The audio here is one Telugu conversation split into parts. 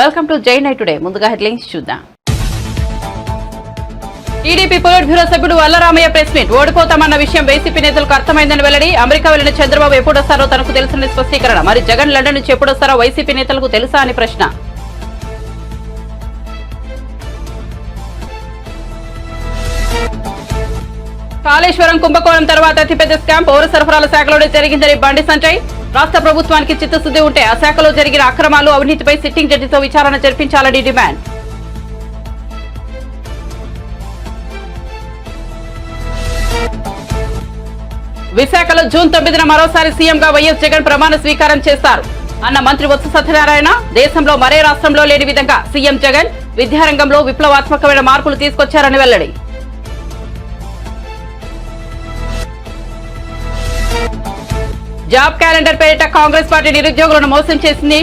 వెల్కమ్ టు జై నైట్ టుడే. ముందుగా హెడ్లైన్స్ చూద్దాం. టీడీపీ పొలిట్ బ్యూరో సభ్యుడు వల్లరామయ్య ప్రెస్ మీట్. ఓడిపోతామన్న విషయం వైసీపీ నేతలకు అర్థమైందని వెల్లడి. అమెరికా వెళ్లిన చంద్రబాబు ఎప్పుడొస్తారో తనకు తెలుసని స్పష్టీకరణ. మరి జగన్ లండన్ నుంచి ఎప్పుడొస్తారో వైసీపీ నేతలకు తెలుసా అని ప్రశ్న. కాళేశ్వరం కుంభకోణం తర్వాత అతిపెద్ద స్కామ్ పౌర సరఫరాల శాఖలోనే జరిగిందని బండి సంజయ్. రాష్ట్ర ప్రభుత్వానికి చిత్తశుద్ది ఉంటే ఆ శాఖలో జరిగిన అక్రమాలు అవినీతిపై సిట్టింగ్ జడ్జితో విచారణ జరిపించాలని డిమాండ్. విశాఖలో జూన్ 9న మరోసారి సీఎంగా వైఎస్ జగన్ ప్రమాణ స్వీకారం చేస్తారు అన్న మంత్రి బొత్స సత్యనారాయణ. దేశంలో మరే రాష్ట్రంలో లేని విధంగా సీఎం జగన్ విద్యారంగంలో విప్లవాత్మకమైన మార్పులు తీసుకొచ్చారని వెల్లడి. జాబ్ క్యాలెండర్ పేరిట కాంగ్రెస్ పార్టీ నిరుద్యోగులను మోసం చేసింది.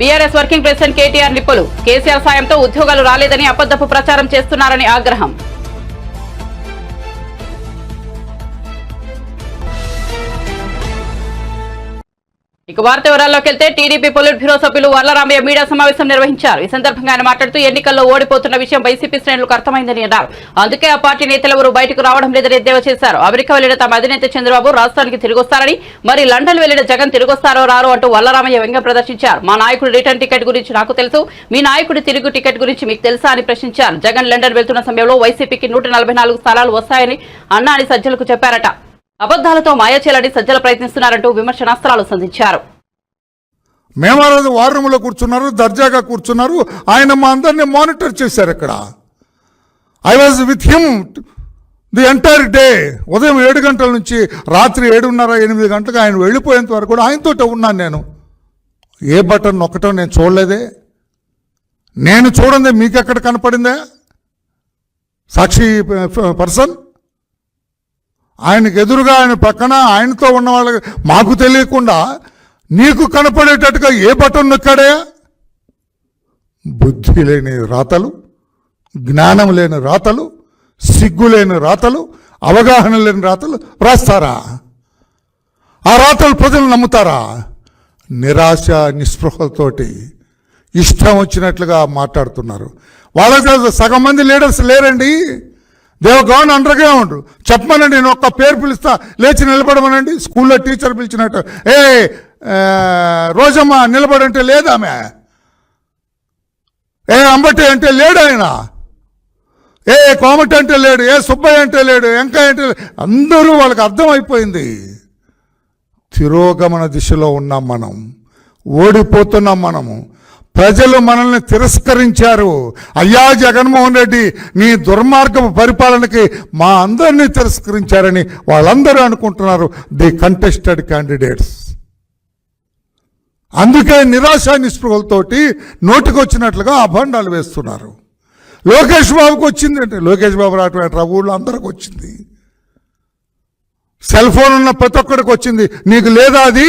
బీఆర్ఎస్ వర్కింగ్ ప్రెసిడెంట్ కేటీఆర్ నిప్పులు. కేసీఆర్ సాయంతో ఉద్యోగాలు రాలేదని అబద్ధపు ప్రచారం చేస్తున్నారని ఆగ్రహం. ఇక వార్త వివరాల్లోకి వెళ్తే టీడీపీ పొలిట్ బ్యూరో సభ్యులు వల్లరామయ్య మీడియా సమావేశం నిర్వహించారు. ఈ సందర్భంగా ఆయన మాట్లాడుతూ ఎన్నికల్లో ఓడిపోతున్న విషయం వైసీపీ శ్రేణులకు అర్థమైందని అన్నారు. అందుకే ఆ పార్టీ నేతలెవరూ బయటకు రావడం లేదని ఎద్దేవా చేశారు. అమెరికా వెళ్లిన తమ అధినేత చంద్రబాబు రాష్ట్రానికి తిరిగొస్తారని, మరి లండన్ వెళ్లిన జగన్ తిరిగొస్తారో రారో అంటూ వల్లరామయ్య వ్యంగ్యం ప్రదర్శించారు. మా నాయకుడి రిటర్న్ టికెట్ గురించి నాకు తెలుసు, మీ నాయకుడి తిరుగు టికెట్ గురించి మీకు తెలుసా అని ప్రశ్నించారు. జగన్ లండన్ వెళ్తున్న సమయంలో వైసీపీకి 144 స్థానాలు వస్తాయని అన్నా అని సజ్జలకు చెప్పారట. అబద్దాలతో మాయ చేయాలని సజ్జలు ప్రయత్నిస్తున్నారంటూ విమర్శనాస్త్రాలు సంధించారు. మేము ఆ రోజు వార్ రూమ్లో కూర్చున్నారు, దర్జాగా కూర్చున్నారు. ఆయన మా అందరినీ మానిటర్ చేశారు. ఇక్కడ I was with him the entire day. ఉదయం 7 గంటల నుంచి రాత్రి 7:30, 8 గంటలకు ఆయన వెళ్ళిపోయేంత వరకు కూడా ఆయనతో ఉన్నాను. నేను ఏ బటన్ నొక్కటం నేను చూడలేదే. నేను చూడండి మీకు ఎక్కడ కనపడిందే సాక్షి పర్సన్? ఆయనకు ఎదురుగా ఆయన పక్కన ఆయనతో ఉన్న వాళ్ళకి మాకు తెలియకుండా నీకు కనపడేటట్టుగా ఏ బటన్ నొక్కాడే? బుద్ధి లేని రాతలు, జ్ఞానం లేని రాతలు, సిగ్గు లేని రాతలు, అవగాహన లేని రాతలు రాస్తారా? ఆ రాతలు ప్రజలు నమ్ముతారా? నిరాశ నిస్పృహలతోటి ఇష్టం వచ్చినట్లుగా మాట్లాడుతున్నారు. వాళ్ళకి సగం మంది లీడర్స్ లేరండి. దేవ గవర్న్ అండర్ గ్రౌండ్. చెప్పమనండి, నేను ఒక్క పేరు పిలుస్తా, లేచి నిలబడమనండి. స్కూల్లో టీచర్ పిలిచినట్టు రోజమ్మ నిలబడంటే లేదామె, అంబటి అంటే లేడు ఆయన, కోమటి అంటే లేడు, సుబ్బయ్య అంటే లేడు, వెంకయ్య అంటే లేడు. అందరూ వాళ్ళకి అర్థమైపోయింది. తిరోగమన దిశలో ఉన్నాం మనం, ఓడిపోతున్నాం మనము. ప్రజలు మనల్ని తిరస్కరించారు. అయ్యా జగన్మోహన్ రెడ్డి, నీ దుర్మార్గపు పరిపాలనకి మా అందరినీ తిరస్కరించారని వాళ్ళందరూ అనుకుంటున్నారు, ది కంటెస్టెడ్ క్యాండిడేట్స్. అందుకే నిరాశ నిస్పృహలతోటి నోటికొచ్చినట్లుగా అభండాలు వేస్తున్నారు. లోకేష్ బాబుకి వచ్చింది అంటే, లోకేష్ బాబు రావటం ఊళ్ళో అందరికి వచ్చింది. సెల్ ఫోన్ ఉన్న ప్రతి ఒక్కడికి వచ్చింది. నీకు లేదా అది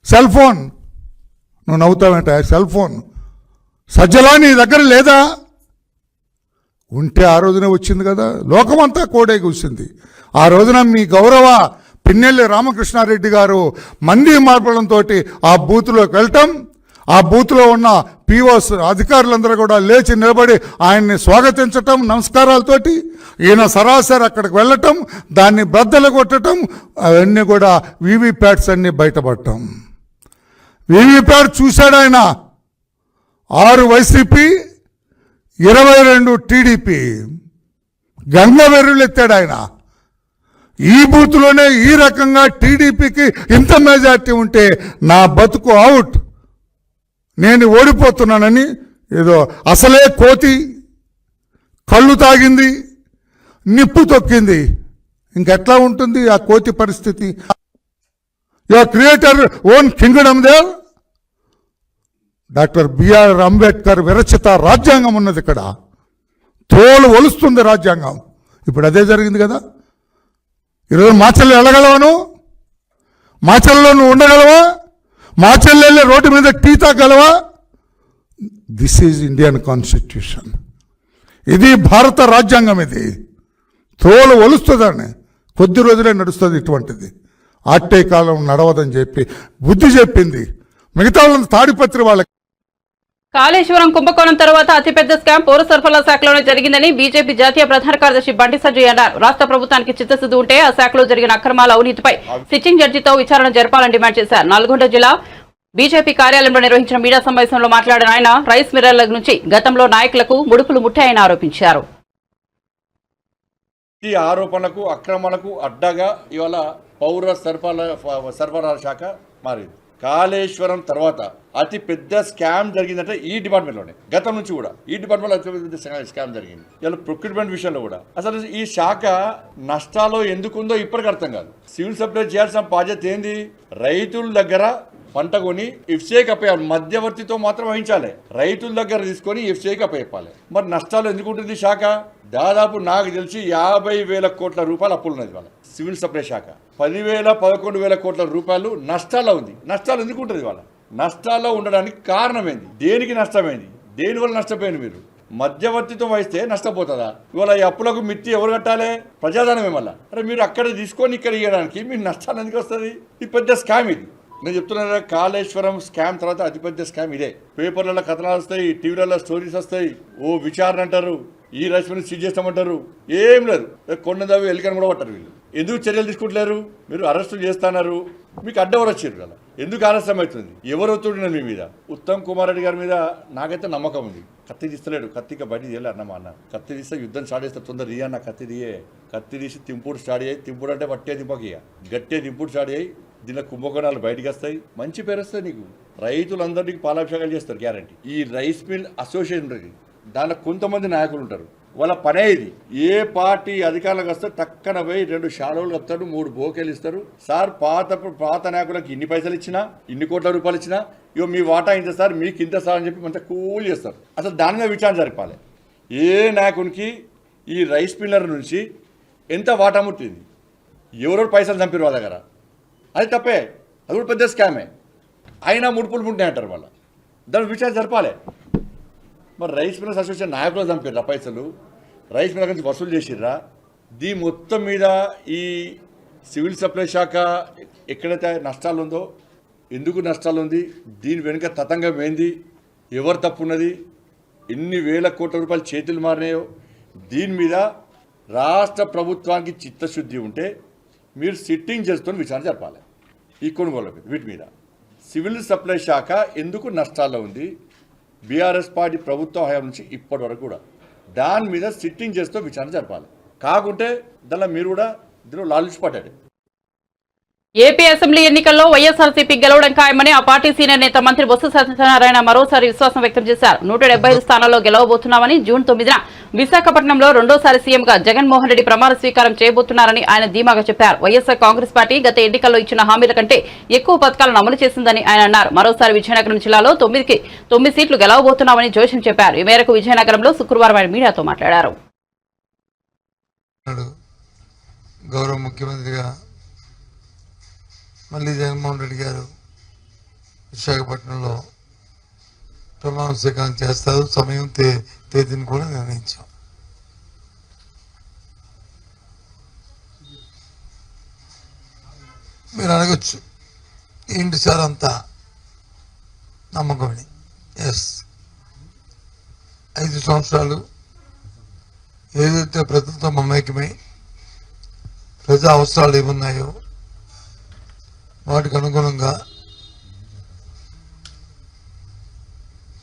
సెల్ ఫోన్? నువ్వు నవ్వుతావంట. సెల్ ఫోన్ సజ్జలా నీ దగ్గర లేదా? ఉంటే ఆ రోజునే వచ్చింది కదా. లోకమంతా కోడే కూర్చుంది ఆ రోజున. మీ గౌరవ పిన్నెల్లి రామకృష్ణారెడ్డి గారు మంది మార్పడంతో ఆ బూత్లోకి వెళ్ళటం, ఆ బూత్లో ఉన్న పీఓస్ అధికారులందరూ కూడా లేచి నిలబడి ఆయన్ని స్వాగతించటం నమస్కారాలతోటి. ఈయన సరాసరి అక్కడికి వెళ్ళటం, దాన్ని బద్దలు కొట్టడం, అవన్నీ కూడా వీవీప్యాట్స్ అన్నీ బయటపడటం. వీవీప్యాట్ చూశాడు ఆయన. 6 వైసీపీ, 22 టీడీపీ. గంగవెర్రులు ఎత్తాడు ఆయన. ఈ బూత్లోనే ఈ రకంగా టీడీపీకి ఇంత మెజార్టీ ఉంటే నా బతుకు అవుట్, నేను ఓడిపోతున్నానని ఏదో అసలే కోతి కళ్ళు తాగింది, నిప్పు తొక్కింది. ఇంకెట్లా ఉంటుంది ఆ కోతి పరిస్థితి? Your creator own kingdom there. Doctor B R Ambedkar విరచిత రాజ్యాంగం ఉన్నది ఇక్కడ. తోలు ఒలుస్తుంది రాజ్యాంగం. ఇప్పుడు అదే జరిగింది కదా. ఈరోజు మాచల్లో వెళ్ళగలవను? మాచల్లో నువ్వు ఉండగలవా? మాచల్లో వెళ్ళి రోడ్డు మీద టీ తాగలవా? This is Indian Constitution. ఇది భారత రాజ్యాంగం. ఇది తోలు ఒలుస్తుందని కొద్ది రోజులే నడుస్తుంది ఇటువంటిది. ఆట్టే కాలం నడవదని చెప్పి బుద్ధి చెప్పింది. మిగతా వాళ్ళని తాడిపత్రి వాళ్ళకి కాళేశ్వరం కుంభకోణం తర్వాత అతిపెద్ద స్కామ్ పౌర సరఫరాల శాఖలోనే జరిగిందని బీజేపీ జాతీయ ప్రధాన కార్యదర్శి బండి సంజయ్ అన్నారు. రాష్ట్ర ప్రభుత్వానికి చిత్తశుద్ధి ఉంటే ఆ శాఖలో జరిగిన అక్రమాల అవినీతిపై సిట్టింగ్ జడ్జితో విచారణ జరపాలని డిమాండ్ చేశారు. నల్గొండ జిల్లా బీజేపీ కార్యాలయంలో నిర్వహించిన మీడియా సమావేశంలో మాట్లాడిన ఆయన రైస్ మిల్లర్ల నుంచి గతంలో నాయకులకు ముడుపులు ముట్టాయని ఆరోపించారు. ఈ ఆరోపణలకు అక్రమాలకు అడ్డగా ఇవాళ పౌర సరఫరాల శాఖ మారింది. కాళేశ్వరం తర్వాత అతి పెద్ద స్కామ్ జరిగిందంటే ఈ డిపార్ట్మెంట్లోనే. గతం నుంచి కూడా ఈ డిపార్ట్మెంట్లో అతి పెద్ద స్కామ్ జరిగింది. ఇలా ప్రొక్యూర్మెంట్ విషయంలో కూడా అసలు ఈ శాఖ నష్టాల్లో ఎందుకుందో ఇప్పటికి అర్థం కాదు. సివిల్ సప్లై చేయాల్సిన బాధ్యత ఏంది? రైతుల దగ్గర పంట కొని ఎఫ్సీఐకి అప్పయ్యాలి. మధ్యవర్తితో మాత్రం వహించాలి. రైతుల దగ్గర తీసుకొని ఎఫ్సీఐకి అప్పయ్యాలి. మరి నష్టాలు ఎందుకు ఉంటుంది శాఖ? దాదాపు నాకు తెలిసి 50,000 కోట్ల రూపాయలు అప్పులు ఉన్నది వాళ్ళ సివిల్ సప్లై శాఖ. 10,000-11,000 కోట్ల రూపాయలు నష్టాల్లో ఉంది. నష్టాలు ఎందుకు ఉంటుంది వాళ్ళ? నష్టాల్లో ఉండడానికి కారణం ఏంది? దేనికి నష్టమైంది? దేనివల్ల నష్టపోయింది? మీరు మధ్యవర్తితో వహిస్తే నష్టపోతుందా? ఇవాళ ఈ అప్పులకు మిత్తి ఎవరు కట్టాలి? ప్రజాధనమే. మళ్ళీ అరే మీరు అక్కడ తీసుకొని ఇక్కడ ఇవ్వడానికి మీరు నష్టాలు ఎందుకు వస్తుంది? ఇది పెద్ద స్కామ్. ఇది నేను చెప్తున్నా, కాళేశ్వరం స్కామ్ తర్వాత అతిపెద్ద స్కామ్ ఇదే. పేపర్లలో కథనాలు వస్తాయి, టీవీలలో స్టోరీస్ వస్తాయి. ఓ విచారణ అంటారు, ఈ రైస్ని సీజ్ చేస్తామంటారు. ఏం లేదు, కొండదావి ఎలికని కూడా పట్టారు. వీళ్ళు ఎందుకు చర్యలు తీసుకుంటలేరు? మీరు అరెస్టులు చేస్తున్నారు, మీకు అడ్డెవరు వచ్చారు కదా? ఎందుకు ఆలస్యం అవుతుంది? ఎవరు ఒత్తుడినారు మీ మీద? ఉత్తమ్ కుమార్ రెడ్డి గారి మీద నాకైతే నమ్మకం ఉంది. కత్తి తీస్తలేడు, కత్తిగా బయట తీయాలి అన్నమా అన్న. కత్తి తీస్తే యుద్ధం స్టార్ట్ చేస్తే తొందర తీయ అన్న. కత్తి తీయే, కత్తి తీసి తింపుడు స్టార్ట్ అయ్యి, తింపుడు అంటే పట్టే దింపకియ గట్టే దింపుడు స్టార్ట్ అయ్యి దీనిలో కుంభకోణాలు బయటకు వస్తాయి. మంచి పేరు వస్తుంది నీకు. రైతులందరికీ పాలాభిషేకాలు చేస్తారు గ్యారంటీ. ఈ రైస్ మిల్ అసోసియేషన్ ఉంటుంది, దాంట్లో కొంతమంది నాయకులు ఉంటారు. వాళ్ళ పనే ఇది. ఏ పార్టీ అధికారులకు వస్తే టక్కన పోయి 2 షాలోలు కప్తాడు, 3 బోకేలు ఇస్తారు. సార్ పాత నాయకులకు ఇన్ని పైసలు ఇచ్చినా, ఇన్ని కోట్ల రూపాయలు ఇచ్చినా, ఇగో మీ వాటా ఇంత సార్, మీకు ఇంత సార్ అని చెప్పి మంచిగా కూల్ చేస్తారు. అసలు దాని మీద విచారణ జరపాలి. ఏ నాయకునికి ఈ రైస్ మిల్లర్ నుంచి ఎంత వాటా ముట్టింది, ఎవరెవరు పైసలు చంపారు వాళ్ళ దగ్గర, అది తప్పే. అది కూడా పెద్ద స్కామే. అయినా ముడుపులు ముట్టినాయంటారు వాళ్ళ. దాని విచారణ జరపాలి. మరి రైస్ మిల్లర్స్ అసోసియేషన్ నాయకులు చంపారు పైసలు, రైస్ మిల్లర్ నుంచి వసూలు చేసిర్రా? దీని మొత్తం మీద ఈ సివిల్ సప్లై శాఖ ఎక్కడైతే నష్టాలు ఉందో, ఎందుకు నష్టాలు ఉంది, దీని వెనుక తతంగం ఏంది, ఎవరు తప్పు ఉన్నది, ఎన్ని వేల కోట్ల రూపాయలు చేతులు మారినాయో, దీని మీద రాష్ట్ర ప్రభుత్వానికి చిత్తశుద్ధి ఉంటే మీరు సిట్టింగ్ చేసుకొని విచారణ జరపాలి. ఈ కొనుగోలు వీటి మీద సివిల్ సప్లై శాఖ ఎందుకు నష్టాల్లో ఉంది, బీఆర్ఎస్ పార్టీ ప్రభుత్వ హయాం నుంచి ఇప్పటి వరకు కూడా దాని మీద సిట్టింగ్ చేస్తూ విచారణ జరపాలి. కాకుంటే దానిలో మీరు కూడా దీనిలో లాలుచి పడ్డాడు. ఏపీ అసెంబ్లీ ఎన్నికల్లో వైఎస్ఆర్సీపీ గెలవడం ఖాయమని ఆ పార్టీ సీనియర్ నేత మంత్రి బొత్స సత్యనారాయణ మరోసారి విశ్వాసం వ్యక్తం చేశారు. 175 స్థానాల్లో గెలవబోతున్నామని, జూన్ 9న విశాఖపట్నంలో రెండోసారి సీఎంగా జగన్మోహన్ రెడ్డి ప్రమాణ స్వీకారం చేయబోతున్నారని ఆయన ధీమాగా చెప్పారు. వైఎస్ఆర్ కాంగ్రెస్ పార్టీ గత ఎన్నికల్లో ఇచ్చిన హామీల కంటే ఎక్కువ పథకాలను అమలు చేసిందని ఆయన అన్నారు. మరోసారి విజయనగరం జిల్లాలో 9 సీట్లు గెలవబోతున్నామని జోషం చెప్పారు. ఈ మేరకు విజయనగరంలో శుక్రవారం ఆయన మీడియాతో మాట్లాడారు. గౌరవ ముఖ్యమంత్రిగా మళ్ళీ జగన్మోహన్ రెడ్డి గారు విశాఖపట్నంలో ప్రమాణ స్వీకారం చేస్తారు. సమయం తేదీని కూడా నిర్ణయించాం. మీరు అడగచ్చు, ఏంటి సార్ అంత నమ్మకమని. ఎస్, 5 సంవత్సరాలు ఏదైతే ప్రజలతో మమేకమై ప్రజా అవసరాలు ఏమున్నాయో వాటికి అనుగుణంగా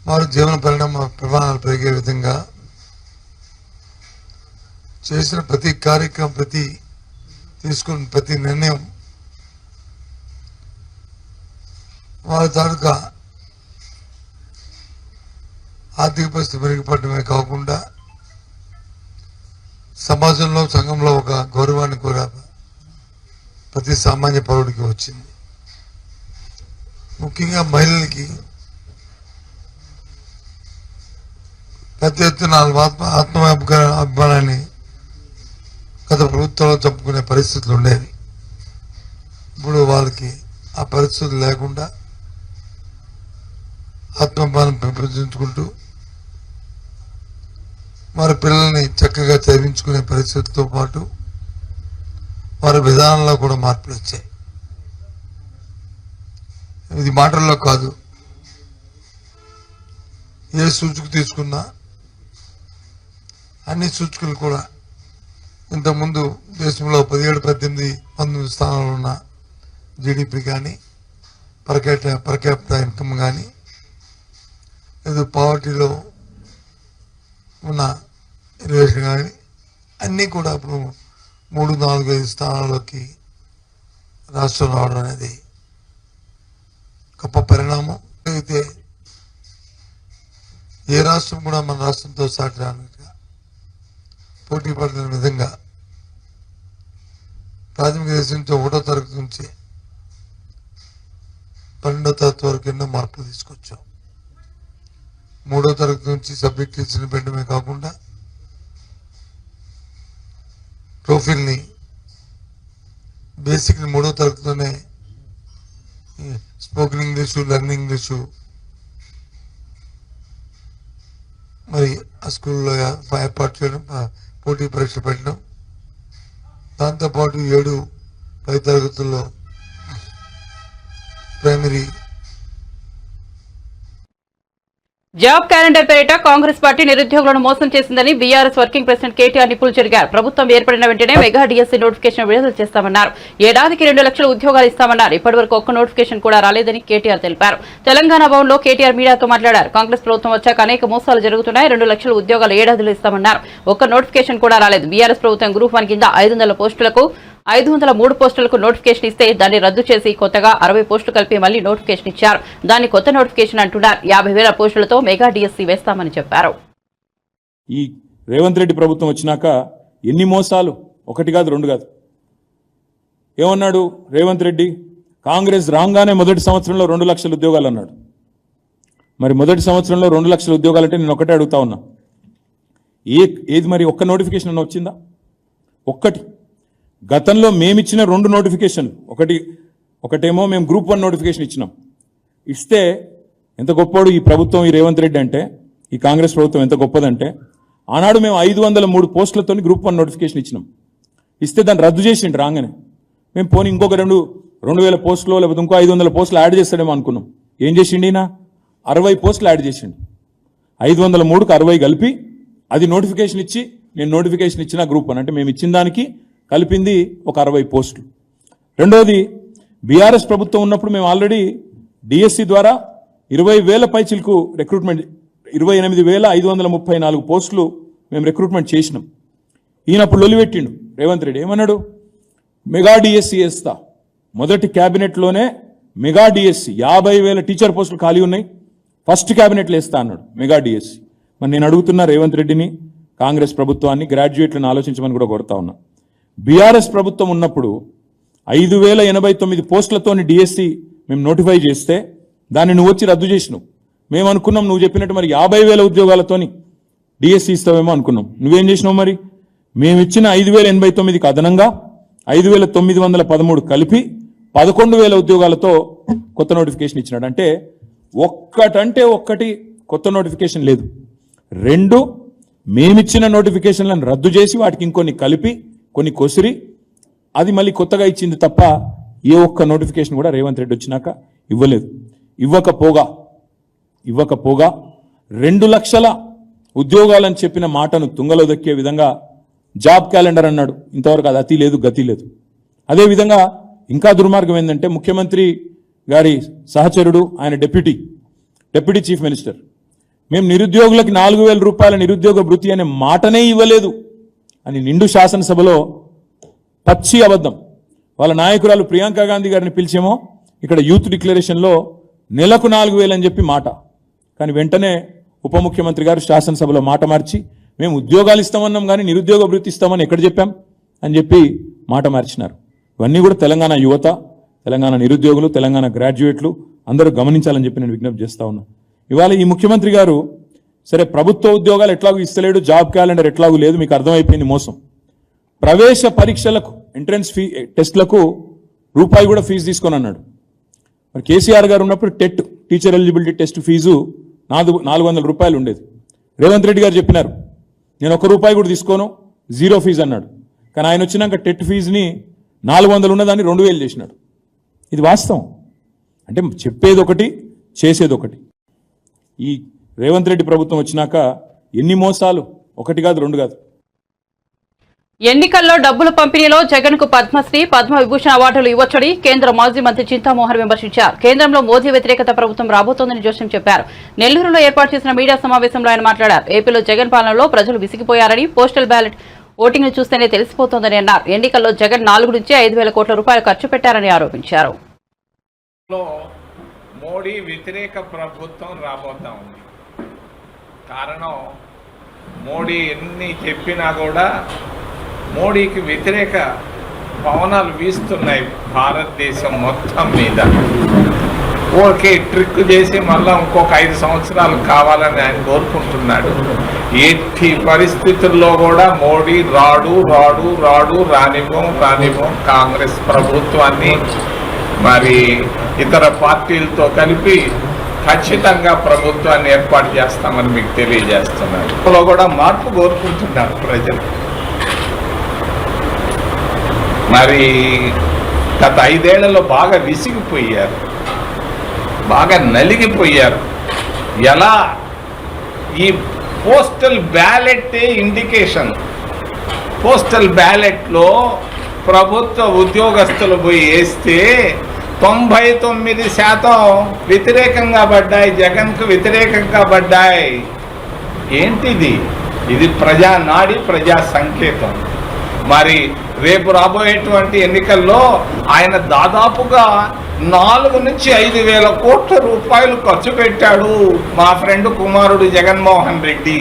వారి జీవన ప్రమాణాలు పెరిగే విధంగా చేసిన ప్రతి కార్యక్రమం, తీసుకున్న ప్రతి నిర్ణయం వారి తాలూకా ఆర్థిక పరిస్థితి మెరుగుపడమే కాకుండా సమాజంలో, సంఘంలో ఒక గౌరవాన్ని కూడా ప్రతి సామాన్య పౌరుడికి వచ్చింది. ముఖ్యంగా మహిళలకి పెద్ద ఎత్తున అభిమానాన్ని గత ప్రభుత్వంలో చంపుకునే పరిస్థితులు ఉండేవి. ఇప్పుడు వాళ్ళకి ఆ పరిస్థితులు లేకుండా ఆత్మాభిమానం పెంపొందించుకుంటూ వారి పిల్లల్ని చక్కగా చదివించుకునే పరిస్థితితో పాటు వారి విధానంలో కూడా మార్పులు వచ్చాయి. ఇది మాటల్లో కాదు, ఏ సూచిక తీసుకున్నా అన్ని సూచికలు కూడా ఇంతకుముందు దేశంలో 17, 18, 19 స్థానాలు ఉన్న జీడిపి కానీ పర్ క్యాపిటల్ ఇన్కమ్ కానీ లేదు పావర్టీలో ఉన్న రిలేషన్ కానీ అన్నీ కూడా ఇప్పుడు 3, 4, 5 స్థానాల్లోకి రాష్ట్రం రావడం అనేది గొప్ప పరిణామం. అయితే ఏ రాష్ట్రం కూడా మన రాష్ట్రంతో సాటి రానుగా పోటీ పడిన విధంగా ప్రాథమిక దశ నుంచి 1వ తరగతి నుంచి 12వ తరగతి వరకు ఎన్నో మార్పులు తీసుకొచ్చాం. 3వ తరగతి నుంచి సబ్జెక్ట్ టీచర్ని పెట్టడమే కాకుండా ప్రొఫైల్ని బేసిక్ని 3వ తరగతిలోనే స్పోకెన్ ఇంగ్లీషు, లెర్న్ ఇంగ్లీషు మరి ఆ స్కూల్లో ఏర్పాటు చేయడం, పోటీ పరీక్ష పెట్టడం, దాంతోపాటు 7, 10 తరగతుల్లో ప్రైమరీ జాబ్ క్యాలెండర్ పేరిట కాంగ్రెస్ పార్టీ నిరుద్యోగులను మోసం చేసిందని బీఆర్ఎస్ వర్కింగ్ ప్రెసిడెంట్ కేటీఆర్ నిప్పులు జరిగారు. ప్రభుత్వం ఏర్పడిన వెంటనే మెగా డిఎస్సీ నోటిఫికేషన్ విడుదల చేస్తామన్నారు. ఏడాదికి 2 లక్షల ఉద్యోగాలు ఇస్తామన్నారు. ఇప్పటివరకు ఒక్క నోటిఫికేషన్ కూడా రాలేదని కేటీఆర్ తెలిపారు. తెలంగాణ భవన్లో కేటీఆర్ మీడియాతో మాట్లాడారు. కాంగ్రెస్ ప్రభుత్వం వచ్చాక అనేక మోసాలు జరుగుతున్నాయి. 2 లక్షల ఉద్యోగాలు ఏడాదిలో ఇస్తామన్నారు. ఒక్క నోటిఫికేషన్ కూడా రాలేదు. బీఆర్ఎస్ ప్రభుత్వం గ్రూప్ 1 కింద 500 పోస్టులకు 503 పోస్టులకు నోటిఫికేషన్ ఇస్తే దాన్ని రద్దు చేసి కొత్తగా 60 పోస్టులు కలిపి మళ్లీ నోటిఫికేషన్ ఇచ్చారు. దాన్ని కొత్త నోటిఫికేషన్ అంటున్నారు. 50,000 పోస్టులతో మెగా డిఎస్సీ వేస్తామని చెప్పారు. ఈ రేవంత్ రెడ్డి ప్రభుత్వం వచ్చినాక ఎన్ని మోసాలు, 1 కాదు 2 కాదు. ఏమన్నాడు రేవంత్ రెడ్డి? కాంగ్రెస్ రాగానే మొదటి సంవత్సరంలో 2 లక్షల ఉద్యోగాలు అన్నాడు. మరి మొదటి సంవత్సరంలో 2 లక్షల ఉద్యోగాలు అంటే నేను ఒకటే అడుగుతా ఉన్నా, ఏది మరి ఒక్క నోటిఫికేషన్ అన్న వచ్చిందా? ఒక్కటి. గతంలో మేమిచ్చిన 2 నోటిఫికేషన్లు, ఒకటేమో మేము గ్రూప్ 1 నోటిఫికేషన్ ఇచ్చినాం. ఇస్తే ఎంత గొప్పవాడు ఈ ప్రభుత్వం, ఈ రేవంత్ రెడ్డి అంటే, ఈ కాంగ్రెస్ ప్రభుత్వం ఎంత గొప్పదంటే, ఆనాడు మేము 503 పోస్టులతో గ్రూప్ 1 నోటిఫికేషన్ ఇచ్చినాం. ఇస్తే దాన్ని రద్దు చేసిండు రాగానే. మేము పోనీ ఇంకొక 2,000 పోస్టులు లేకపోతే ఇంకో 500 పోస్టులు యాడ్ చేస్తాడేమో అనుకున్నాం. ఏం చేసిండు ఈయన? 60 పోస్టులు యాడ్ చేసిండు. 503కు 60 కలిపి అది నోటిఫికేషన్ ఇచ్చి, నేను నోటిఫికేషన్ ఇచ్చిన గ్రూప్ 1 అంటే మేము ఇచ్చిన దానికి కలిపింది ఒక 60 పోస్టులు. రెండోది, బీఆర్ఎస్ ప్రభుత్వం ఉన్నప్పుడు మేము ఆల్రెడీ డిఎస్సి ద్వారా 20,000 పైచిలకు రిక్రూట్మెంట్, 28,534 పోస్టులు మేము రిక్రూట్మెంట్ చేసినాం. ఈయనప్పుడు లొలిపెట్టిండు రేవంత్ రెడ్డి. ఏమన్నాడు? మెగా డిఎస్సి వేస్తా. మొదటి క్యాబినెట్లోనే మెగా డిఎస్సి 50,000 టీచర్ పోస్టులు ఖాళీ ఉన్నాయి, ఫస్ట్ క్యాబినెట్లో వేస్తా అన్నాడు మెగా డిఎస్సి. మరి నేను అడుగుతున్నా రేవంత్ రెడ్డిని, కాంగ్రెస్ ప్రభుత్వాన్ని, గ్రాడ్యుయేట్లను ఆలోచించమని కూడా కోరుతా ఉన్నా. బీఆర్ఎస్ ప్రభుత్వం ఉన్నప్పుడు 5,089 పోస్టులతోని డిఎస్సి మేము నోటిఫై చేస్తే దాన్ని నువ్వు వచ్చి రద్దు చేసినావు. మేము అనుకున్నాం నువ్వు చెప్పినట్టు మరి 50,000 ఉద్యోగాలతోని డిఎస్సి ఇస్తావేమో అనుకున్నాం. నువ్వేం చేసినావు? మరి మేము ఇచ్చిన 5,089కి అదనంగా 5,913 కలిపి 11,000 ఉద్యోగాలతో కొత్త నోటిఫికేషన్ ఇచ్చినాడు. అంటే ఒక్కటి కొత్త నోటిఫికేషన్ లేదు. 2 మేమిచ్చిన నోటిఫికేషన్లను రద్దు చేసి వాటికి ఇంకొన్ని కలిపి కొన్ని కొసిరి అది మళ్ళీ కొత్తగా ఇచ్చింది తప్ప ఏ ఒక్క నోటిఫికేషన్ కూడా రేవంత్ రెడ్డి వచ్చినాక ఇవ్వలేదు. ఇవ్వకపోగా 2 లక్షల ఉద్యోగాలని చెప్పిన మాటను తుంగలో దక్కే విధంగా జాబ్ క్యాలెండర్ అన్నాడు. ఇంతవరకు అది అతి లేదు, గతి లేదు. అదేవిధంగా ఇంకా దుర్మార్గం ఏంటంటే, ముఖ్యమంత్రి గారి సహచరుడు, ఆయన డిప్యూటీ చీఫ్ మినిస్టర్, మేము నిరుద్యోగులకి 4,000 రూపాయల నిరుద్యోగ భృతి అనే మాటనే ఇవ్వలేదు అని నిండు శాసనసభలో పచ్చి అబద్ధం. వాళ్ళ నాయకురాలు ప్రియాంక గాంధీ గారిని పిలిచేమో ఇక్కడ యూత్ డిక్లరేషన్లో నెలకు 4,000 అని చెప్పి మాట. కానీ వెంటనే ఉప ముఖ్యమంత్రి గారు శాసనసభలో మాట మార్చి మేము ఉద్యోగాలు ఇస్తామన్నాం కానీ నిరుద్యోగ భృతి ఇస్తామని ఎక్కడ చెప్పాం అని చెప్పి మాట మార్చినారు. ఇవన్నీ కూడా తెలంగాణ యువత, తెలంగాణ నిరుద్యోగులు, తెలంగాణ గ్రాడ్యుయేట్లు అందరూ గమనించాలని చెప్పి నేను విజ్ఞప్తి చేస్తా ఉన్నా. ఇవాళ ఈ ముఖ్యమంత్రి గారు సరే ప్రభుత్వ ఉద్యోగాలు ఎట్లాగూ ఇస్తలేడు, జాబ్ క్యాలెండర్ ఎట్లాగూ లేదు, మీకు అర్థమైపోయింది మోసం. ప్రవేశ పరీక్షలకు, ఎంట్రన్స్ టెస్ట్లకు రూపాయి కూడా ఫీజు తీసుకొని అన్నాడు. మరి కేసీఆర్ గారు ఉన్నప్పుడు టీచర్ ఎలిజిబిలిటీ టెస్ట్ ఫీజు 400 రూపాయలు ఉండేది. రేవంత్ రెడ్డి గారు చెప్పినారు నేను ₹1 కూడా తీసుకోను, 0 ఫీజు అన్నాడు. కానీ ఆయన వచ్చినాక టెట్ ఫీజుని 400 ఉన్నదాన్ని 2,000 చేసినాడు. ఇది వాస్తవం. అంటే చెప్పేది ఒకటి, చేసేది ఒకటి. ఈ రేవంత్ రెడ్డి ప్రభుత్వం వచ్చినాక ఎన్ని మోసాలు, ఒకటి కాదు రెండు కాదు. ఎన్నికల్లో డబ్బుల పంపిణీలో జగన్ కు పద్మశ్రీ, పద్మ విభూషణ్ అవార్డులు ఇవ్వొచ్చని కేంద్ర మాజీ మంత్రి చింతామోహన్ విమర్శించారు. కేంద్రంలో మోదీ వ్యతిరేకత ప్రభుత్వం రాబోతోందని జోస్యం చెప్పారు. నెల్లూరులో ఏర్పాటు చేసిన మీడియా సమావేశంలో ఆయన మాట్లాడారు. ఏపీలో జగన్ పాలనలో ప్రజలు విసిగిపోయారని, పోస్టల్ బ్యాలెట్ ఓటింగ్ చూస్తేనే తెలిసిపోతోందని అన్నారు. ఎన్నికల్లో జగన్ 4 నుంచి 5,000 కోట్ల రూపాయలు ఖర్చు పెట్టారని ఆరోపించారు. మోడీ వ్యతిరేక ప్రభుత్వం రాబోతా ఉంది. కారణం మోడీ ఎన్ని చెప్పినా కూడా మోడీకి వ్యతిరేక పవనాలు వీస్తున్నాయి భారతదేశం మొత్తం మీద. ఓకే, ట్రిక్ చేసి మళ్ళీ ఇంకొక 5 సంవత్సరాలు కావాలని ఆయన కోరుకుంటున్నాడు. ఎట్టి పరిస్థితుల్లో కూడా మోడీ రానివ్వం కాంగ్రెస్ ప్రభుత్వాన్ని మరి ఇతర పార్టీలతో కలిపి ఖచ్చితంగా ప్రభుత్వాన్ని ఏర్పాటు చేస్తామని మీకు తెలియజేస్తున్నారు. ఇందులో కూడా మార్పు కోరుకుంటున్నారు ప్రజలు. మరి గత 5 ఏళ్లలో బాగా విసిగిపోయారు, బాగా నలిగిపోయారు. ఎలా ఈ పోస్టల్ బ్యాలెట్ ఇండికేషన్, పోస్టల్ బ్యాలెట్లో ప్రభుత్వ ఉద్యోగస్తులు పోయి వేస్తే 99% వ్యతిరేకంగా పడ్డాయి, జగన్కు వ్యతిరేకంగా పడ్డాయి. ఏంటిది? ఇది ప్రజానాడి, ప్రజా సంకేతం. మరి రేపు రాబోయేటువంటి ఎన్నికల్లో ఆయన దాదాపుగా 4 నుంచి 5,000 కోట్ల రూపాయలు ఖర్చు పెట్టాడు మా ఫ్రెండ్ కుమారుడు జగన్మోహన్ రెడ్డి.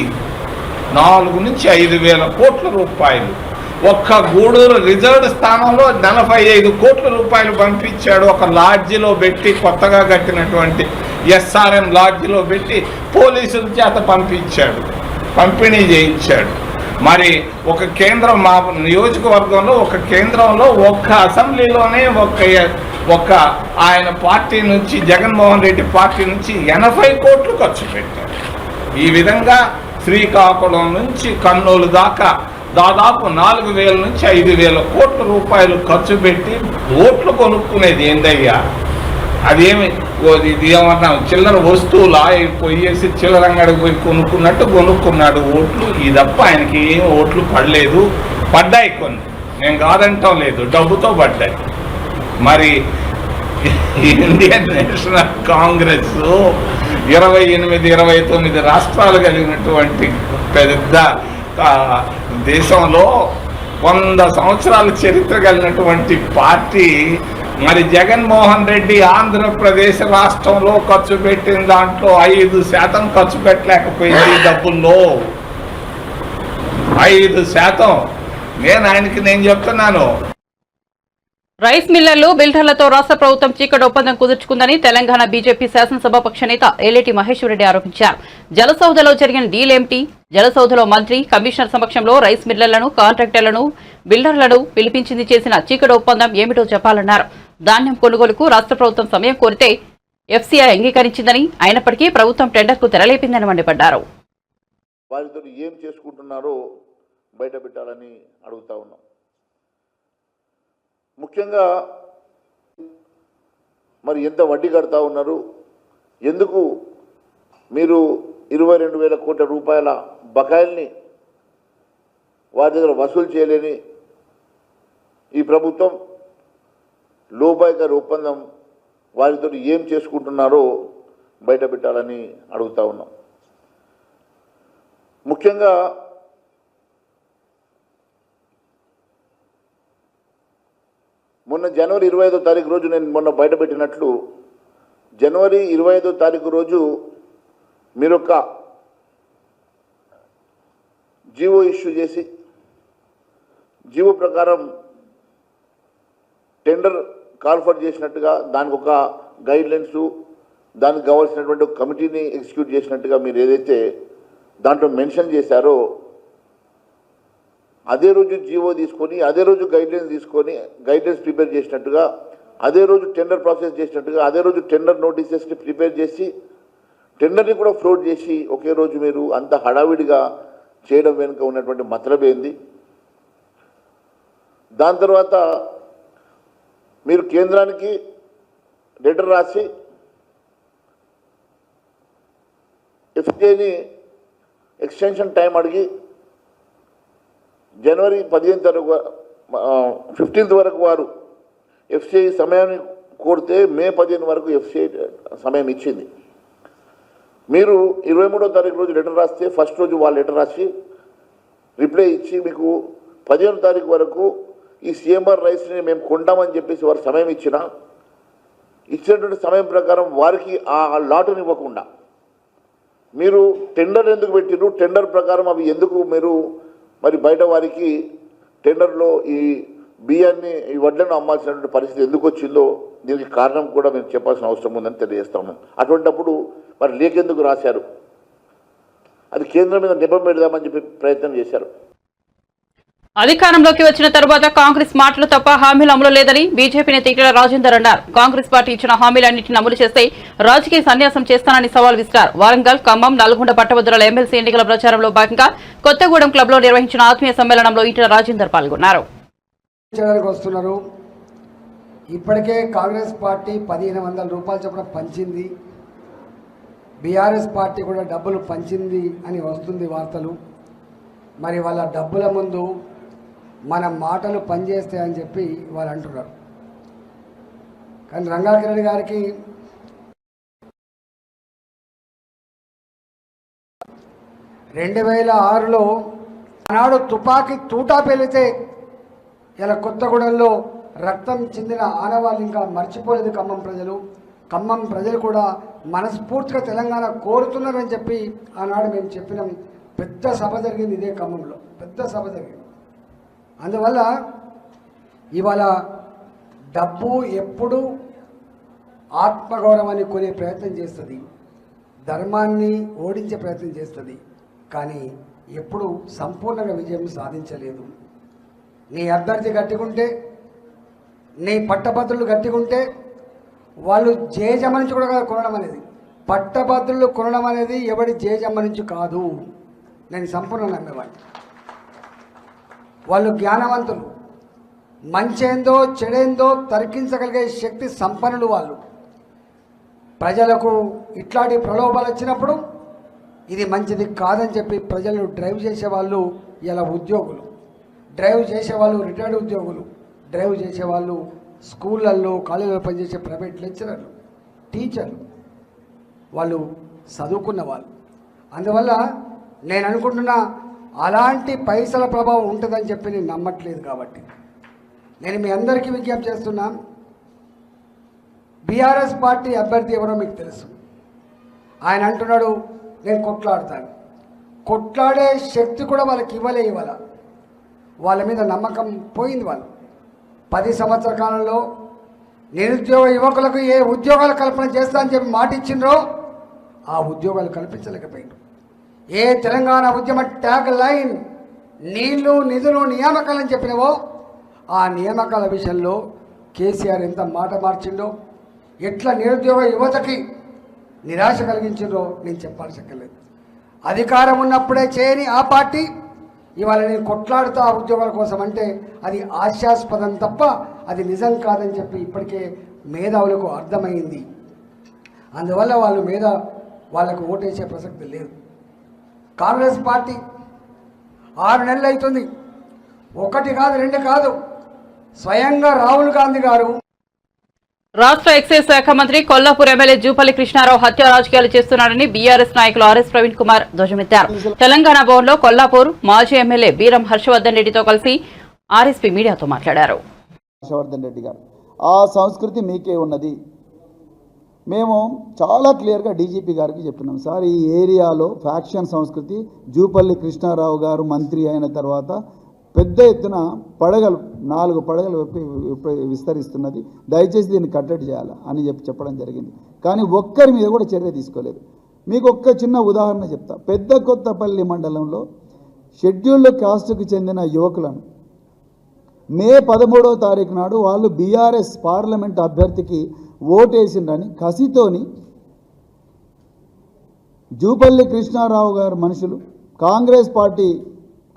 4 నుంచి 5,000 కోట్ల రూపాయలు. ఒక్క గూడూరు రిజర్వ్డ్ స్థానంలో 45 కోట్ల రూపాయలు పంపించాడు. ఒక లాడ్జిలో పెట్టి, కొత్తగా కట్టినటువంటి SRM లాడ్జిలో పెట్టి పోలీసుల చేత పంపిణీ చేయించాడు. మరి ఒక కేంద్రం, మా నియోజకవర్గంలో ఒక కేంద్రంలో ఒక్క అసెంబ్లీలోనే ఒక ఆయన పార్టీ నుంచి, జగన్మోహన్ రెడ్డి పార్టీ నుంచి 80 కోట్లు ఖర్చు పెట్టారు. ఈ విధంగా శ్రీకాకుళం నుంచి కర్నూలు దాకా దాదాపు 4,000 నుంచి 5,000 కోట్ల రూపాయలు ఖర్చు పెట్టి ఓట్లు కొనుక్కునేది ఏందయ్యా? అదేమి ఇది ఏమన్నా చిల్లర వస్తువులా? పోయేసి చిల్లర అంగడికి పోయి కొనుక్కున్నట్టు కొనుక్కున్నాడు ఓట్లు. ఈ తప్ప ఆయనకి ఏం ఓట్లు పడలేదు. పడ్డాయి కొన్ని, నేను కాదంటాం లేదు, డబ్బుతో పడ్డాయి. మరి ఇండియన్ నేషనల్ కాంగ్రెస్ 28-29 రాష్ట్రాలు కలిగినటువంటి పెద్ద దేశంలో 100 సంవత్సరాల చరిత్ర కలిగినటువంటి పార్టీ. మరి జగన్మోహన్ రెడ్డి ఆంధ్రప్రదేశ్ రాష్ట్రంలో ఖర్చు పెట్టిన దాంట్లో 5% ఖర్చు పెట్టలేకపోయింది. డబ్బుల్లో 5%. నేను చెప్తున్నాను. రైస్ మిల్లర్లు, బిల్డర్లతో రాష్ట్ర ప్రభుత్వం చీకటి ఒప్పందం కుదుర్చుకుందని తెలంగాణ బీజేపీ శాసనసభాపక్ష నేత ఏలేటి మహేశ్వర్ రెడ్డి ఆరోపించారు. జలసౌధలో జరిగిన డీల్ ఏమిటి? జలసౌధలో మంత్రి, కమిషనర్ సమక్షంలో రైస్ మిల్లర్లను, కాంట్రాక్టర్లను, బిల్డర్లను పిలిపించింది చేసిన చీకటి ఒప్పందం ఏమిటో చెప్పాలన్నారు. ధాన్యం కొనుగోలుకు రాష్ట్ర ప్రభుత్వం సమయం కోరితే FCI అంగీకరించిందని, అయినప్పటికీ ప్రభుత్వం టెండర్కు తెరలేపిందని మండిపడ్డారు. వారితో ఏం చేసుకుంటున్నారో బయట పెట్టాలని అడుగుతా ఉన్నాం. ముఖ్యంగా మరి ఎంత వడ్డీ కడతా ఉన్నారు? ఎందుకు మీరు 22,000 కోట్ల రూపాయల బకాయిల్ని వారి దగ్గర వసూలు చేయలేని ఈ ప్రభుత్వం లోపాయికారి ఒప్పందం వారితో ఏం చేసుకుంటున్నారో బయట పెట్టాలని అడుగుతా ఉన్నాం. ముఖ్యంగా మొన్న జనవరి 25వ తారీఖు రోజు నేను మొన్న బయటపెట్టినట్లు జనవరి 25వ తారీఖు రోజు మీరు ఒక జీవో ఇష్యూ చేసి జీవో ప్రకారం టెండర్ కాల్ఫర్ చేసినట్టుగా దానికి ఒక గైడ్లైన్స్, దానికి కావాల్సినటువంటి ఒక కమిటీని ఎగ్జిక్యూట్ చేసినట్టుగా మీరు ఏదైతే దాంట్లో మెన్షన్ చేశారో అదే రోజు జీవో తీసుకొని, అదే రోజు గైడ్లైన్స్ ప్రిపేర్ చేసినట్టుగా, అదే రోజు టెండర్ ప్రాసెస్ చేసినట్టుగా, అదే రోజు టెండర్ నోటీసెస్ని ప్రిపేర్ చేసి టెండర్ని కూడా ఫ్లోట్ చేసి ఒకే రోజు మీరు అంత హడావిడిగా చేయడం వెనుక ఉన్నటువంటి మతలబ్ ఏంది? దాని తర్వాత మీరు కేంద్రానికి లెటర్ రాసి ఎఫ్సిఐని ఎక్స్టెన్షన్ టైం అడిగి జనవరి 15 వరకు వారు ఎఫ్సిఐ సమయాన్ని కోరితే మే 15 వరకు ఎఫ్సిఐ సమయం ఇచ్చింది. మీరు 23వ తారీఖు రోజు లెటర్ రాస్తే ఫస్ట్ రోజు వాళ్ళు లెటర్ రాసి రిప్లై ఇచ్చి మీకు 15వ తారీఖు వరకు ఈ సిఎంఆర్ రైస్ని మేము కొంటామని చెప్పేసి వారు సమయం ఇచ్చినటువంటి సమయం ప్రకారం వారికి ఆ లాటుని ఇవ్వకుండా మీరు టెండర్ ఎందుకు పెట్టిరు, టెండర్ ప్రకారం అవి ఎందుకు మీరు మరి బయట వారికి టెండర్లో ఈ బియ్యాన్ని ఈ వడ్లను అమ్మాల్సినటువంటి పరిస్థితి ఎందుకు వచ్చిందో దీనికి కారణం కూడా మేము చెప్పాల్సిన అవసరం ఉందని తెలియజేస్తాము. అటువంటప్పుడు మరి లేకెందుకు రాశారు, అది కేంద్రం మీద నెపం పెడదామని చెప్పి ప్రయత్నం చేశారు. అధికారంలోకి వచ్చిన తర్వాత కాంగ్రెస్ మాటలు తప్ప హామీలు అమలు లేదని బీజేపీ నేత ఈటెల రాజేందర్ అన్నారు. కాంగ్రెస్ పార్టీ ఇచ్చిన హామీలన్నింటినీ అమలు చేస్తే రాజకీయ సన్యాసం చేస్తానని సవాల్ విసిరారు. వరంగల్, ఖమ్మం, నల్గొండ పట్టభద్రుల ఎమ్మెల్సీ ఎన్నికల ప్రచారంలో భాగంగా కొత్తగూడెం క్లబ్ లో నిర్వహించిన ఆత్మీయ సమ్మేళనంలో ఈటెల రాజేందర్ పాల్గొన్నారు. వస్తున్నారు. ఇప్పటికే కాంగ్రెస్ పార్టీ 1500 రూపాయల చొప్పున పంచింది, బీఆర్ఎస్ పార్టీ కూడా డబ్బులు పంచింది అని వస్తుంది వార్తలు. మరి వాళ్ళ డబ్బుల ముందు మన మాటలు పనిచేస్తాయని చెప్పి వాళ్ళు అంటున్నారు. కానీ రంగారెడ్డి రెడ్డి గారికి రెండు 2006లో ఆనాడు తుపాకీ తూటా పేలితే ఇలా కొత్తగూడెంలో రక్తం చెందిన ఆనవాళ్ళు ఇంకా మర్చిపోలేదు ఖమ్మం ప్రజలు కూడా మనస్ఫూర్తిగా తెలంగాణ కోరుతున్నారని చెప్పి ఆనాడు మేము చెప్పినాం. పెద్ద సభ జరిగింది ఇదే ఖమ్మంలో, పెద్ద సభ జరిగింది. అందువల్ల ఇవాళ డబ్బు ఎప్పుడు ఆత్మగౌరవాన్ని కొనే ప్రయత్నం చేస్తుంది, ధర్మాన్ని ఓడించే ప్రయత్నం చేస్తుంది, కానీ ఎప్పుడు సంపూర్ణంగా విజయం సాధించలేదు. నీ అభ్యర్థి గట్టిగుంటే, నీ పట్టభద్రులు గట్టిగుంటే వాళ్ళు జేజమ్మ నుంచి కూడా కొనడం అనేది, పట్టభద్రులు కొనడం అనేది ఎవడి జేజమ్మ నుంచి కాదు. నేను సంపూర్ణంగా నమ్మేవాడిని. వాళ్ళు జ్ఞానవంతులు, మంచేందో చెడేందో తర్కించగలిగే శక్తి సంపన్నులు. వాళ్ళు ప్రజలకు ఇట్లాంటి ప్రలోభాలు వచ్చినప్పుడు ఇది మంచిది కాదని చెప్పి ప్రజలను డ్రైవ్ చేసేవాళ్ళు ఇలా ఉద్యోగులు, డ్రైవ్ చేసేవాళ్ళు రిటైర్డ్ ఉద్యోగులు, డ్రైవ్ చేసేవాళ్ళు స్కూళ్ళల్లో కాలేజీలో పనిచేసే ప్రైవేట్ లెక్చరర్లు, టీచర్లు, వాళ్ళు చదువుకున్న వాళ్ళు. అందువల్ల నేను అనుకుంటున్నా అలాంటి పైసల ప్రభావం ఉంటుందని చెప్పి నేను నమ్మట్లేదు. కాబట్టి నేను మీ అందరికీ విజ్ఞప్తి చేస్తున్నా, బీఆర్ఎస్ పార్టీ అభ్యర్థి ఎవరో మీకు తెలుసు. ఆయన అంటున్నాడు నేను కొట్లాడతాను. కొట్లాడే శక్తి కూడా వాళ్ళకి ఇవ్వాల. వాళ్ళ మీద నమ్మకం పోయింది. వాళ్ళు 10 సంవత్సరాల కాలంలో నిరుద్యోగ యువకులకు ఏ ఉద్యోగాలు కల్పన చేస్తా అని చెప్పి మాట ఇచ్చిండ్రో ఆ ఉద్యోగాలు కల్పించలేకపోయింది. ఏ తెలంగాణ ఉద్యమ ట్యాగ్ లైన్ నీళ్లు నిధులు నియామకాలని చెప్పినవో ఆ నియామకాల విషయంలో కేసీఆర్ ఎంత మాట మార్చిండో, ఎట్లా నిరుద్యోగ యువతకి నిరాశ కలిగించిందో నేను చెప్పాల్సక్కర్లేదు. అధికారం ఉన్నప్పుడే చేయని ఆ పార్టీ ఇవాళ నేను కొట్లాడుతా ఆ ఉద్యోగాల కోసం అంటే అది హాస్యాస్పదం తప్ప అది నిజం కాదని చెప్పి ఇప్పటికే మేధావులకు అర్థమైంది. అందువల్ల వాళ్ళకు ఓటేసే ప్రసక్తి లేదు. కాంగ్రెస్ పార్టీ 6 నెలలు అవుతుంది, 1 కాదు 2 కాదు, స్వయంగా రాహుల్ గాంధీ గారు రాష్ట్ర ఎక్సైజ్ శాఖ మంత్రి కొల్లాపూర్ ఎమ్మెల్యే జూపల్లి కృష్ణారావు హత్య రాజకీయాలు చేస్తున్నారని బీఆర్ఎస్ నాయకులు ఆర్ఎస్ ప్రవీణ్ కుమార్ ధ్వజమెత్తారు. తెలంగాణ భవన్లో కొల్లాపూర్ మాజీ ఎమ్మెల్యే బీరం హర్షవర్ధన్ రెడ్డితో కలిసి ఆర్ఎస్పీ మీడియాతో మాట్లాడారు. హర్షవర్ధన్ రెడ్డి గారు, ఆ సంస్కృతి మీకే ఉన్నది. మేము చాలా క్లియర్గా డీజీపీ గారికి చెప్పినాం, సార్ ఈ ఏరియాలో ఫ్యాక్షన్ సంస్కృతి జూపల్లి కృష్ణారావు గారు మంత్రి అయిన తర్వాత పెద్ద ఎత్తున 4 పడగలు విస్తరిస్తున్నది, దయచేసి దీన్ని కట్టడి చేయాలి అని చెప్పడం జరిగింది. కానీ ఒక్కరి మీద కూడా చర్య తీసుకోలేదు. మీకు ఒక్క చిన్న ఉదాహరణ చెప్తా. పెద్ద కొత్తపల్లి మండలంలో షెడ్యూల్డ్ కాస్ట్కు చెందిన యువకులను మే 13వ తారీఖు నాడు వాళ్ళు బీఆర్ఎస్ పార్లమెంట్ అభ్యర్థికి ఓటేసిండ్రని కసితోని జూపల్లి కృష్ణారావు గారు మనుషులు, కాంగ్రెస్ పార్టీ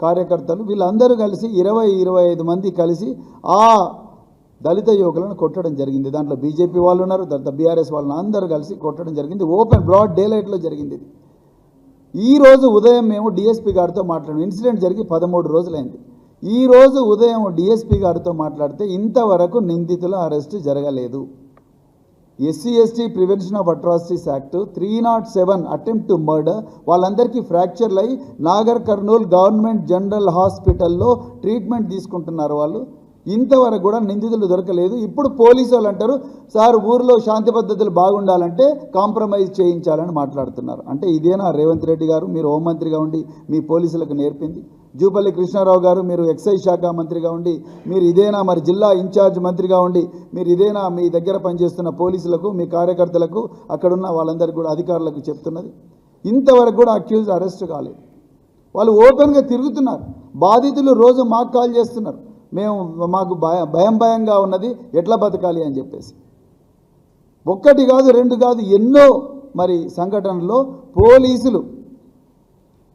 కార్యకర్తలు వీళ్ళందరూ కలిసి 20-25 మంది కలిసి ఆ దళిత యువకులను కొట్టడం జరిగింది. దాంట్లో బీజేపీ వాళ్ళు ఉన్నారు, తర్వాత బీఆర్ఎస్ వాళ్ళని అందరూ కలిసి కొట్టడం జరిగింది. ఓపెన్ బ్రాడ్ డే లైట్లో జరిగింది. ఈరోజు ఉదయం మేము డిఎస్పీ గారితో మాట్లాడాము. ఇన్సిడెంట్ జరిగి 13 రోజులైంది. ఈరోజు ఉదయం డిఎస్పీ గారితో మాట్లాడితే ఇంతవరకు నిందితుల అరెస్టు జరగలేదు. SC/ST prevention of atrocities act 307 attempt to murder వాళ్ళందరికీ ఫ్రాక్చర్లు అయ్యి నాగర్ కర్నూల్ గవర్నమెంట్ జనరల్ హాస్పిటల్లో ట్రీట్మెంట్ తీసుకుంటున్నారు. వాళ్ళు ఇంతవరకు కూడా నిందితులు దొరకలేదు. ఇప్పుడు పోలీసు వాళ్ళు అంటారు సార్ ఊరిలో శాంతి పద్ధతులు బాగుండాలంటే కాంప్రమైజ్ చేయించాలని మాట్లాడుతున్నారు. అంటే ఇదేనా రేవంత్ రెడ్డి గారు మీరు హోంమంత్రిగా ఉండి మీ పోలీసులకు నేర్పింది? జూపల్లి కృష్ణారావు గారు మీరు ఎక్సైజ్ శాఖ మంత్రిగా ఉండి మీరు ఇదేనా మరి జిల్లా ఇన్ఛార్జ్ మంత్రిగా ఉండి మీరు ఇదేనా మీ దగ్గర పనిచేస్తున్న పోలీసులకు మీ కార్యకర్తలకు అక్కడున్న వాళ్ళందరికీ కూడా అధికారులకు చెప్తున్నది? ఇంతవరకు కూడా అక్యూజ్ అరెస్ట్ కాలేదు. వాళ్ళు ఓపెన్గా తిరుగుతున్నారు. బాధితులు రోజు మాకు కాల్ చేస్తున్నారు, మాకు భయంగా ఉన్నది, ఎట్లా బతకాలి అని చెప్పేసి. ఒక్కటి కాదు రెండు కాదు ఎన్నో మరి సంఘటనలో పోలీసులు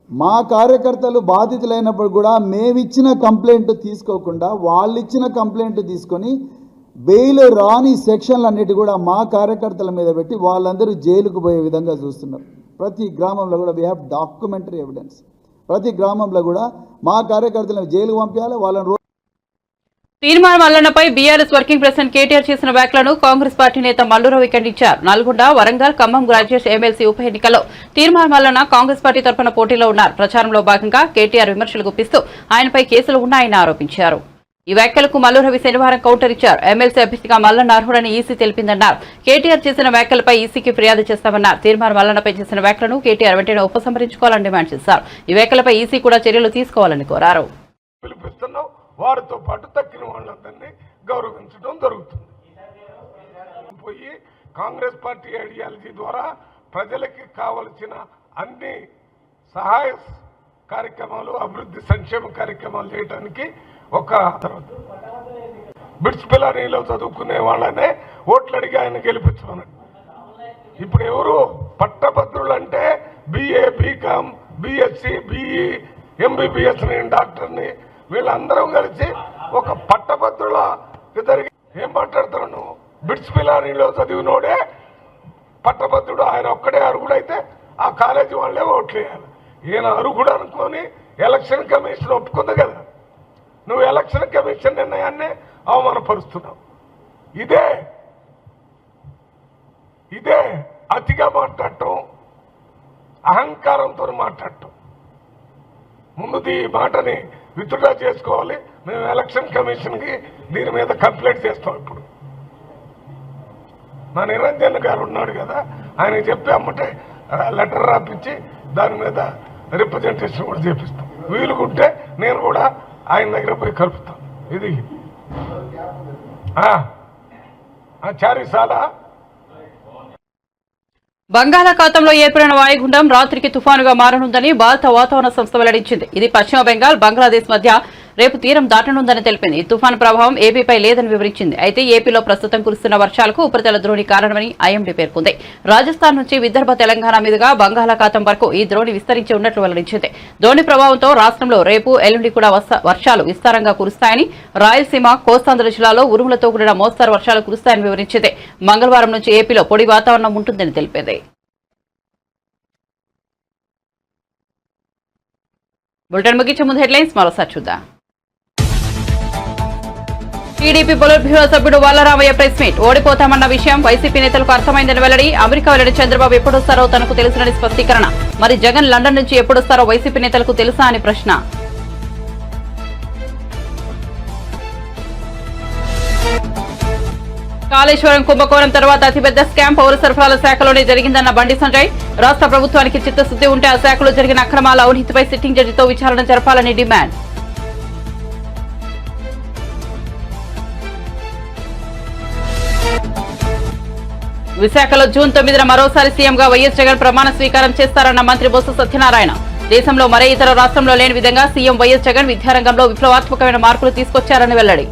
మా కార్యకర్తలు బాధితులైనప్పుడు కూడా మేమిచ్చిన కంప్లైంట్ తీసుకోకుండా వాళ్ళు ఇచ్చిన కంప్లైంట్ తీసుకొని బెయిల్ రాని సెక్షన్లన్నిటి కూడా మా కార్యకర్తల మీద పెట్టి వాళ్ళందరూ జైలుకు పోయే విధంగా చూస్తున్నారు. ప్రతి గ్రామంలో కూడా వీ హ్యావ్ డాక్యుమెంటరీ ఎవిడెన్స్. ప్రతి గ్రామంలో కూడా మా కార్యకర్తలను జైలుకు పంపించాలి. వాళ్ళని తీర్మానం మల్లన్నపై బీఆర్ఎస్ వర్కింగ్ ప్రెసిడెంట్ కేటీఆర్ చేసిన వ్యాఖ్యలను కాంగ్రెస్ పార్టీ నేత మల్లు రవి ఖండించారు. నల్గొండ, వరంగల్, ఖమ్మం గ్రాడ్యుయేట్ ఎమ్మెల్సీ ఉప ఎన్నికల్లో తీర్మానం మల్లన్న కాంగ్రెస్ పార్టీ తరఫున పోటీలో ఉన్నారు. ప్రచారంలో భాగంగా కేటీఆర్ విమర్శలు గుప్పిస్తూ ఆయనపై కేసులు ఉన్నాయని ఆరోపించారు. ఈ వ్యాఖ్యలకు మల్లు రవి శనివారం కౌంటర్ ఇచ్చారు. ఎమ్మెల్సీ అభ్యర్థిగా మల్లన్న అర్హుడని ఈసీ తెలిపిందన్నారు. కేటీఆర్ చేసిన వ్యాఖ్యలపై ఈసీకి ఫిర్యాదు చేస్తామన్నారు. తీర్మానం మల్లన్నపై చేసిన వ్యాఖ్యలను కేటీఆర్ వెంటనే ఉపసంహరించుకోవాలని డిమాండ్ చేశారు. ఈ వ్యాఖ్యలపై ఈసీ కూడా చర్యలు తీసుకోవాలని కోరారు. వారితో పాటు తక్కిన వాళ్ళందరినీ గౌరవించడం జరుగుతుంది. పోయి కాంగ్రెస్ పార్టీ ఐడియాలజీ ద్వారా ప్రజలకి కావలసిన అన్ని సహాయ కార్యక్రమాలు, అభివృద్ధి సంక్షేమ కార్యక్రమాలు చేయడానికి ఒక బిట్స్ పిల్లనీలో చదువుకునే వాళ్ళనే ఓట్లు అడిగి ఆయన గెలిపించమన్నాడు. ఇప్పుడు ఎవరు పట్టభద్రులు అంటే BA, BCom, BSc, BE, MBBS డాక్టర్ని వీళ్ళందరం కలిసి ఒక పట్టభద్రుల ఇద్దరికి ఏం మాట్లాడతారు నువ్వు? బిట్స్ పిలానీలో చదివినోడే పట్టభద్రుడు, ఆయన ఒక్కడే అర్హుడైతే ఆ కాలేజీ వాళ్ళే ఓట్లు వేయాలి. ఈయన అర్హుడు అనుకొని ఎలక్షన్ కమిషన్ ఒప్పుకుంది కదా, నువ్వు ఎలక్షన్ కమిషన్ నిర్ణయాన్ని అవమానపరుస్తున్నావు. ఇదే అతిగా మాట్లాడటం, అహంకారంతో మాట్లాడటం. ముందు ఈ మాటని విత్డ్రా చేసుకోవాలి. మేము ఎలక్షన్ కమిషన్కి దీని మీద కంప్లైంట్ చేస్తాం. ఇప్పుడు మా నిరంజన్ గారు ఉన్నాడు కదా, ఆయన చెప్పి అమ్మటే లెటర్ రాపించి దాని మీద రిప్రజెంటేషన్ కూడా చేపిస్తాం. వీలుకుంటే నేను కూడా ఆయన దగ్గర పోయి కలుపుతాను. ఇది చారిసాల బంగాళాఖాతంలో ఏర్పడిన వాయుగుండం రాత్రికి తుఫానుగా మారనుందని భారత వాతావరణ సంస్థ వెల్లడించింది. ఇది పశ్చిమ బెంగాల్, బంగ్లాదేశ్ మధ్య రేపు తీరం దాటనుందని తెలిపింది. ఈ తుఫాను ప్రభావం ఏపీపై లేదని వివరించింది. అయితే ఏపీలో ప్రస్తుతం కురుస్తున్న వర్షాలకు ఉపరితల ద్రోణి కారణమని ఐఎండీ పేర్కొంది. రాజస్థాన్ నుంచి విదర్భ, తెలంగాణ మీదుగా బంగాళాఖాతం వరకు ఈ ద్రోణి విస్తరించి ఉన్నట్లు వెల్లడించింది. ద్రోణి ప్రభావంతో రాష్ట్రంలో రేపు, ఎల్లుండి కూడా వర్షాలు విస్తారంగా కురుస్తాయని, రాయలసీమ, కోస్తాంధ్ర జిల్లాలో ఉరుములతో కూడిన మోస్తరు వర్షాలు కురుస్తాయని వివరించింది. మంగళవారం నుంచి ఏపీలో పొడి వాతావరణం ఉంటుందని తెలిపింది. బులెటిన్ ముగించే ముందు హెడ్లైన్స్ మరోసారి చూద్దాం. టీడీపీ పొలిట్ బ్యూరో సభ్యుడు వల్లరామయ్య ప్రెస్ మీట్. ఓడిపోతామన్న విషయం వైసీపీ నేతలకు అర్థమైందని వెల్లడి. అమెరికా వెళ్లిన చంద్రబాబు ఎప్పుడొస్తారో తనకు తెలుసునని స్పష్టీకరణ. మరి జగన్ లండన్ నుంచి ఎప్పుడొస్తారో వైసీపీ నేతలకు తెలుసా అని ప్రశ్న. కాళేశ్వరం కుంభకోణం తర్వాత అతిపెద్ద స్కామ్ పౌర సరఫరాల శాఖలోనే జరిగిందన్న బండి సంజయ్. రాష్ట్ర ప్రభుత్వానికి చిత్తశుద్ది ఉంటే ఆ శాఖలో జరిగిన అక్రమాల అవినీతిపై సిట్టింగ్ జడ్జితో విచారణ జరపాలని డిమాండ్. విశాఖలో జూన్ 9న మరోసారి సీఎంగా వైఎస్ జగన్ ప్రమాణ స్వీకారం చేస్తారన్న మంత్రి బొత్స సత్యనారాయణ. దేశంలో మరే ఇతర రాష్ట్రంలో లేని విధంగా సీఎం వైఎస్ జగన్ విద్యారంగంలో విప్లవాత్మకమైన మార్పులు తీసుకొచ్చారని వెల్లడి.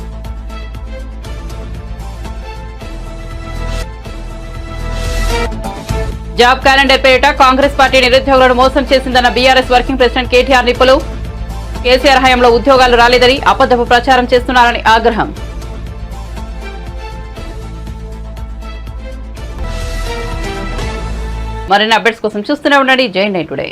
జాబ్ క్యాలెండర్ పేరిట కాంగ్రెస్ పార్టీ నిరుద్యోగులను మోసం చేసిందన్న బీఆర్ఎస్ వర్కింగ్ ప్రెసిడెంట్ కేటీఆర్ నిపులు. కేసీఆర్ హయాంలో ఉద్యోగాలు రాలేదని అబద్ధపు ప్రచారం చేస్తున్నారని ఆగ్రహం. మరిన్ని అప్డేట్స్ కోసం చూస్తూనే ఉండండి జై9 టుడే.